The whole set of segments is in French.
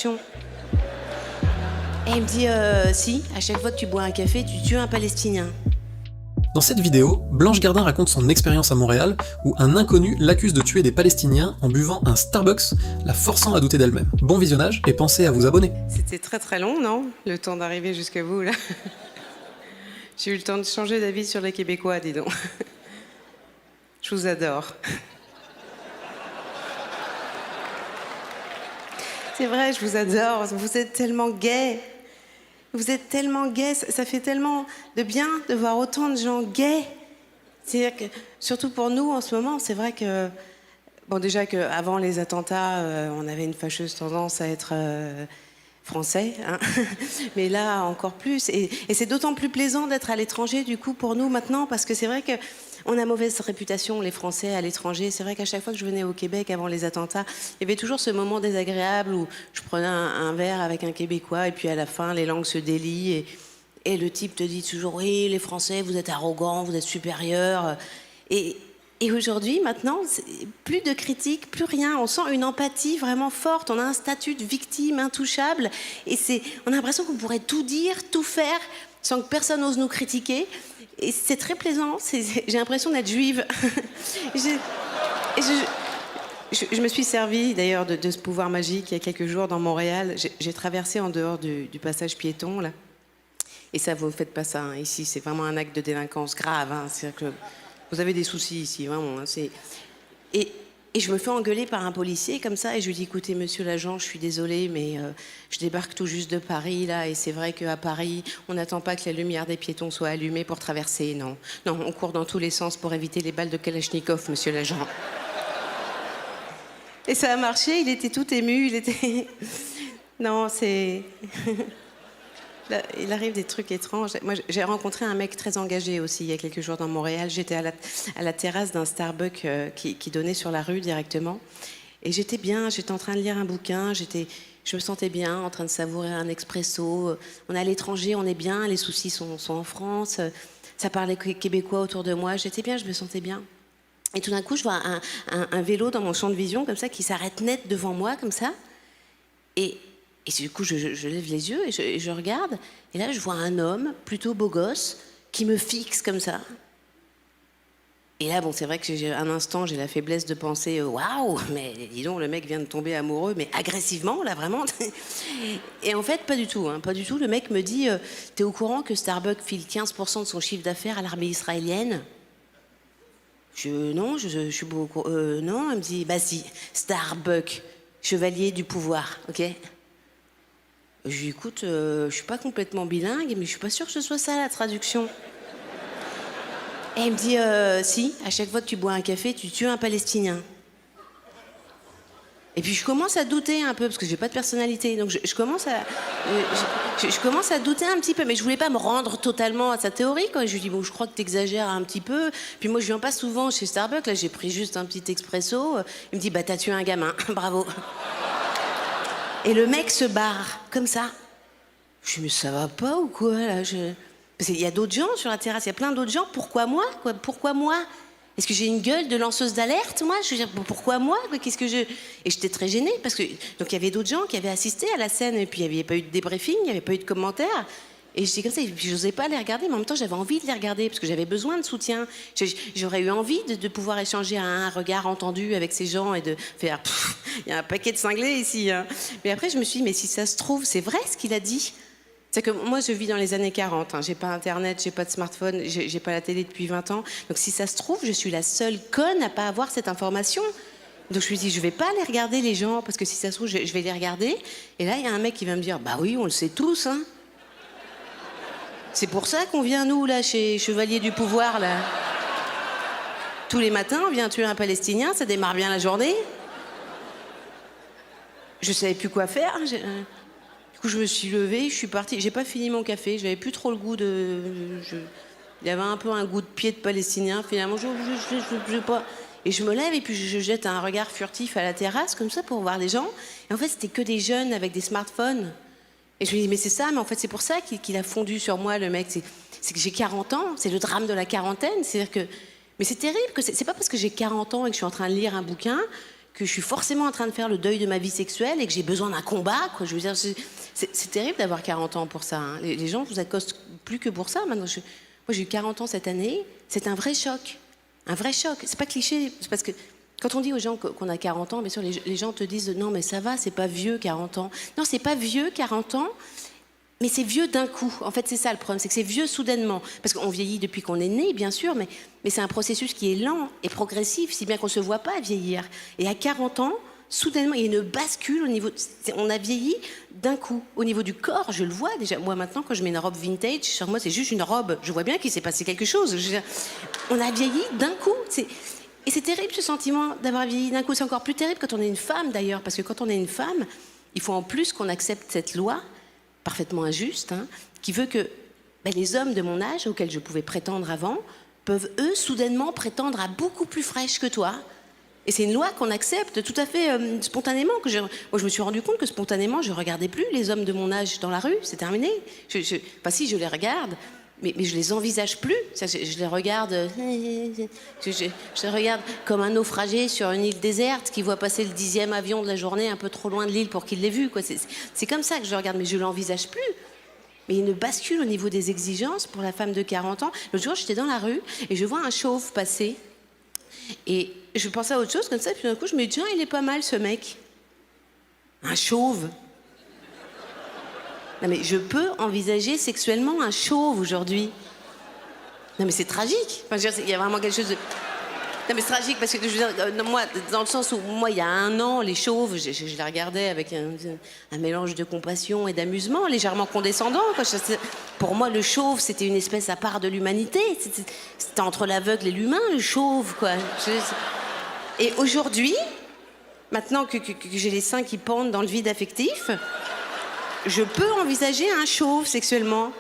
Et il me dit, si, à chaque fois que tu bois un café, tu tues un Palestinien. Dans cette vidéo, Blanche Gardin raconte son expérience à Montréal où un inconnu l'accuse de tuer des Palestiniens en buvant un Starbucks, la forçant à douter d'elle-même. Bon visionnage et pensez à vous abonner. C'était très très long, non? Le temps d'arriver jusqu'à vous, là. J'ai eu le temps de changer d'avis sur les Québécois, dis donc. Je vous adore. C'est vrai, je vous adore. Vous êtes tellement gays. Vous êtes tellement gays. Ça fait tellement de bien de voir autant de gens gays. C'est-à-dire que, surtout pour nous, en ce moment, c'est vrai que... Bon, déjà qu'avant les attentats, on avait une fâcheuse tendance à être français. Hein. Mais là, encore plus. Et c'est d'autant plus plaisant d'être à l'étranger, du coup, pour nous, maintenant, parce que c'est vrai que on a mauvaise réputation, les Français, à l'étranger. C'est vrai qu'à chaque fois que je venais au Québec avant les attentats, il y avait toujours ce moment désagréable où je prenais un verre avec un Québécois et puis à la fin, les langues se délient et le type te dit toujours « Oui, les Français, vous êtes arrogants, vous êtes supérieurs. » Et aujourd'hui, maintenant, plus de critiques, plus rien. On sent une empathie vraiment forte. On a un statut de victime intouchable. Et on a l'impression qu'on pourrait tout dire, tout faire, sans que personne n'ose nous critiquer. Et c'est très plaisant. J'ai l'impression d'être juive. Je me suis servie d'ailleurs de ce pouvoir magique il y a quelques jours dans Montréal. J'ai traversé en dehors du passage piéton, là. Et ça, vous ne faites pas ça. Hein. Ici, c'est vraiment un acte de délinquance grave. Hein. C'est-à-dire que vous avez des soucis ici, vraiment. Hein. Et je me fais engueuler par un policier comme ça, et je lui dis, écoutez, monsieur l'agent, je suis désolée, mais je débarque tout juste de Paris, là, et c'est vrai qu'à Paris, on n'attend pas que la lumière des piétons soit allumée pour traverser, non. Non, on court dans tous les sens pour éviter les balles de Kalachnikov, monsieur l'agent. Et ça a marché, il était tout ému, il était... Non, c'est... Là, il arrive des trucs étranges. Moi, j'ai rencontré un mec très engagé aussi il y a quelques jours dans Montréal. J'étais à la terrasse d'un Starbucks qui donnait sur la rue directement. Et j'étais bien, j'étais en train de lire un bouquin, je me sentais bien, en train de savourer un expresso. On est à l'étranger, on est bien, les soucis sont en France. Ça parlait québécois autour de moi. J'étais bien, je me sentais bien. Et tout d'un coup, je vois un vélo dans mon champ de vision, comme ça, qui s'arrête net devant moi, comme ça. Et du coup, je lève les yeux et je regarde. Et là, je vois un homme, plutôt beau gosse, qui me fixe comme ça. Et là, bon, c'est vrai que un instant, j'ai la faiblesse de penser « Waouh, mais dis donc, le mec vient de tomber amoureux, mais agressivement, là, vraiment. » Et en fait, pas du tout. Hein, pas du tout. Le mec me dit « T'es au courant que Starbucks file 15% de son chiffre d'affaires à l'armée israélienne ?» Non, je suis beaucoup... non, elle me dit « Bah si, Starbucks, chevalier du pouvoir, ok ?» Je lui dis, écoute, je suis pas complètement bilingue, mais je suis pas sûre que ce soit ça la traduction. Et il me dit, si, à chaque fois que tu bois un café, tu tues un Palestinien. Et puis je commence à douter un peu, parce que j'ai pas de personnalité, donc je commence à douter un petit peu, mais je voulais pas me rendre totalement à sa théorie, quoi. Je lui dis, bon, je crois que t'exagères un petit peu. Puis moi, je viens pas souvent chez Starbucks, là, j'ai pris juste un petit expresso. Il me dit, bah, t'as tué un gamin, bravo. Et le mec se barre, comme ça. Je dis, mais ça va pas ou quoi, là Parce qu'il y a d'autres gens sur la terrasse, il y a plein d'autres gens. Pourquoi moi, quoi? Pourquoi moi? Est-ce que j'ai une gueule de lanceuse d'alerte, moi? Je veux dire, pourquoi moi, quoi? Qu'est-ce que je... Et j'étais très gênée, parce que... Donc il y avait d'autres gens qui avaient assisté à la scène, et puis il n'y avait pas eu de débriefing, il n'y avait pas eu de commentaires. Et j'étais comme ça, et puis j'osais pas les regarder, mais en même temps, j'avais envie de les regarder, parce que j'avais besoin de soutien. J'aurais eu envie de pouvoir échanger un regard entendu avec ces gens et de faire... Il y a un paquet de cinglés ici. Hein. Mais après, je me suis dit, mais si ça se trouve, c'est vrai ce qu'il a dit. C'est que moi, je vis dans les années 40. Hein. J'ai pas Internet, j'ai pas de smartphone, j'ai pas la télé depuis 20 ans. Donc si ça se trouve, je suis la seule conne à pas avoir cette information. Donc je me suis dit, je vais pas les regarder, les gens, parce que si ça se trouve, je vais les regarder. Et là, il y a un mec qui va me dire, bah oui, on le sait tous, hein. C'est pour ça qu'on vient, nous, là, chez Chevalier du Pouvoir, là. Tous les matins, on vient tuer un Palestinien, ça démarre bien la journée. Je savais plus quoi faire. Du coup, je me suis levée, je suis partie. J'ai pas fini mon café, j'avais plus trop le goût de... Il y avait un peu un goût de pied de Palestinien, finalement. Je pas... Et je me lève et puis je jette un regard furtif à la terrasse, comme ça, pour voir les gens. Et en fait, c'était que des jeunes avec des smartphones. Et je me dis, mais c'est ça, mais en fait, c'est pour ça qu'il a fondu sur moi, le mec. C'est que j'ai 40 ans, c'est le drame de la quarantaine. C'est-à-dire que... Mais c'est terrible, que c'est pas parce que j'ai 40 ans et que je suis en train de lire un bouquin que je suis forcément en train de faire le deuil de ma vie sexuelle et que j'ai besoin d'un combat, quoi. Je veux dire, c'est terrible d'avoir 40 ans pour ça, hein. Les gens vous accostent plus que pour ça. Maintenant, moi, j'ai eu 40 ans cette année. C'est un vrai choc. Un vrai choc. C'est pas cliché. C'est parce que quand on dit aux gens qu'on a 40 ans, bien sûr, les gens te disent « Non, mais ça va, c'est pas vieux, 40 ans. » Non, c'est pas vieux, 40 ans, mais c'est vieux d'un coup. En fait, c'est ça le problème, c'est que c'est vieux soudainement. Parce qu'on vieillit depuis qu'on est né, bien sûr, mais c'est un processus qui est lent et progressif, si bien qu'on ne se voit pas vieillir. Et à 40 ans, soudainement, il y a une bascule au niveau... On a vieilli d'un coup. Au niveau du corps, je le vois déjà. Moi, maintenant, quand je mets une robe vintage, sur moi, c'est juste une robe. Je vois bien qu'il s'est passé quelque chose. On a vieilli d'un coup. Et c'est terrible, ce sentiment d'avoir vieilli d'un coup. C'est encore plus terrible quand on est une femme, d'ailleurs. Parce que quand on est une femme, il faut en plus qu'on accepte cette loi parfaitement injuste, hein, qui veut que les hommes de mon âge, auxquels je pouvais prétendre avant, peuvent, eux, soudainement prétendre à beaucoup plus fraîche que toi. Et c'est une loi qu'on accepte tout à fait spontanément. Moi, je me suis rendu compte que spontanément, je ne regardais plus les hommes de mon âge dans la rue. C'est terminé. Enfin, si, je les regarde, mais je les envisage plus. Je les regarde... Je les regarde comme un naufragé sur une île déserte qui voit passer le 10e avion de la journée un peu trop loin de l'île pour qu'il l'ait vu, quoi. C'est comme ça que je le regarde, mais je ne l'envisage plus. Mais il y a une bascule au niveau des exigences pour la femme de 40 ans. L'autre jour, j'étais dans la rue et je vois un chauve passer. Et je pensais à autre chose comme ça, puis d'un coup, je me dis, tiens, il est pas mal, ce mec. Un chauve. Non, mais je peux envisager sexuellement un chauve aujourd'hui. Non, mais c'est tragique. Enfin, je veux dire, il y a vraiment quelque chose de... Non, mais c'est tragique parce que, je veux dire, moi, dans le sens où, moi, il y a un an, les chauves, je les regardais avec un mélange de compassion et d'amusement, légèrement condescendant, quoi. Pour moi, le chauve, c'était une espèce à part de l'humanité. C'était entre l'aveugle et l'humain, le chauve, quoi. Et aujourd'hui, maintenant que j'ai les seins qui pendent dans le vide affectif, je peux envisager un chauve sexuellement.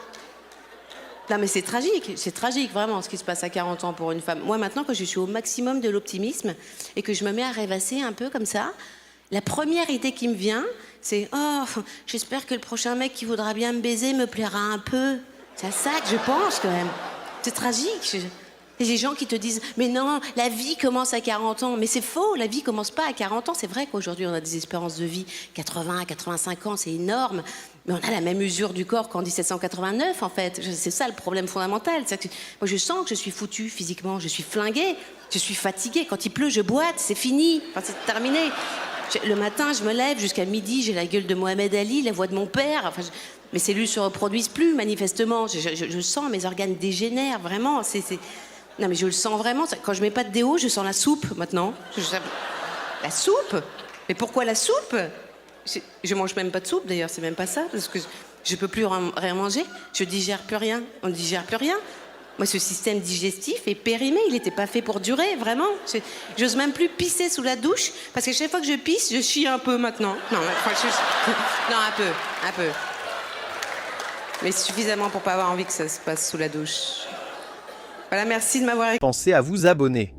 Non, mais c'est tragique vraiment ce qui se passe à 40 ans pour une femme. Moi maintenant, quand je suis au maximum de l'optimisme et que je me mets à rêvasser un peu comme ça, la première idée qui me vient, c'est « Oh, j'espère que le prochain mec qui voudra bien me baiser me plaira un peu. » C'est à ça que je pense quand même. C'est tragique. Et les gens qui te disent « Mais non, la vie commence à 40 ans. » Mais c'est faux, la vie commence pas à 40 ans. C'est vrai qu'aujourd'hui, on a des espérances de vie 80 à 85 ans, c'est énorme. Mais on a la même usure du corps qu'en 1789, en fait. C'est ça le problème fondamental. Moi, je sens que je suis foutue physiquement. Je suis flinguée. Je suis fatiguée. Quand il pleut, je boite. C'est fini. Enfin, c'est terminé. Le matin, je me lève. Jusqu'à midi, j'ai la gueule de Mohamed Ali, la voix de mon père. Enfin, mes cellules se reproduisent plus, manifestement. Je sens mes organes dégénèrent, vraiment. Non, mais je le sens vraiment. Quand je mets pas de déo, je sens la soupe, maintenant. La soupe? Mais pourquoi la soupe? Je mange même pas de soupe, d'ailleurs, c'est même pas ça, parce que je peux plus rien manger. Je digère plus rien. On ne digère plus rien. Moi, ce système digestif est périmé. Il n'était pas fait pour durer, vraiment. J'ose même plus pisser sous la douche, parce que chaque fois que je pisse, je chie un peu, maintenant. Non, non, un peu. Mais suffisamment pour pas avoir envie que ça se passe sous la douche. Voilà, merci de m'avoir écouté. Pensez à vous abonner.